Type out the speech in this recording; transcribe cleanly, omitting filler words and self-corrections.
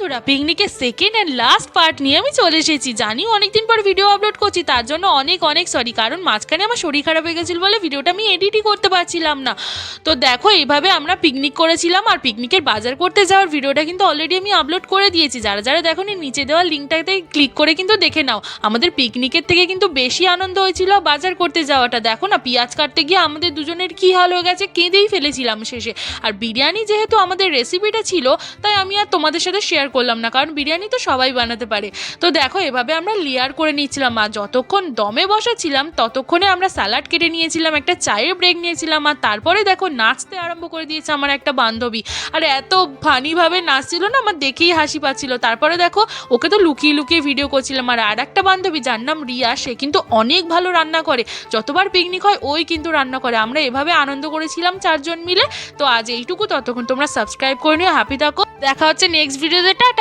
বন্ধুরা, পিকনিকের second and last part নিয়ে আমি চলে এসেছি। জানি অনেকদিন পর ভিডিও আপলোড করছি, তার জন্য অনেক অনেক সরি, কারণ মাঝখানে আমার শরীর খারাপ হয়ে গেছিল বলে ভিডিওটা আমি এডিটই করতে পারছিলাম না। তো দেখো, এইভাবে আমরা পিকনিক করেছিলাম, আর পিকনিকের বাজার করতে যাওয়ার ভিডিওটা কিন্তু অলরেডি আমি আপলোড করে দিয়েছি। যারা যারা দেখোনি, নিচে দেওয়া লিঙ্কটাতে ক্লিক করে কিন্তু দেখে নাও। আমাদের পিকনিকের থেকে কিন্তু বেশি আনন্দ হয়েছিল বাজার করতে যাওয়াটা। দেখো না, পেঁয়াজ কাটতে গিয়ে আমাদের দুজনের কী হাল হয়ে গেছে, কেঁদেই ফেলেছিলাম শেষে। আর বিরিয়ানি যেহেতু আমাদের রেসিপিটা ছিল, তাই আমি আর তোমাদের সাথে শেয়ার করলাম না, কারণ বিরিয়ানি তো সবাই বানাতে পারে। তো দেখো, এভাবে আমরা লেয়ার করে নিচ্ছিলাম, আর যতক্ষণ দমে বসাচ্ছিলাম ততক্ষণে আমরা স্যালাড কেটে নিয়েছিলাম, একটা চায়ের ব্রেক নিয়েছিলাম, আর তারপরে দেখো নাচতে আরম্ভ করে দিয়েছে আমার একটা বান্ধবী। আর এত ফানিভাবে নাচছিল না, আমার দেখেই হাসি পাচ্ছিল। তারপরে দেখো, ওকে তো লুকিয়ে লুকিয়ে ভিডিও করছিলাম। আর একটা বান্ধবী, যার নাম রিয়া, সে কিন্তু অনেক ভালো রান্না করে। যতবার পিকনিক হয় ওই কিন্তু রান্না করে। আমরা এভাবে আনন্দ করেছিলাম চারজন মিলে। তো আজ এইটুকু, ততক্ষণ তোমরা সাবস্ক্রাইব করে নিও, হ্যাপি থাকো। দেখা হচ্ছে নেক্সট ভিডিওতে। টাটা।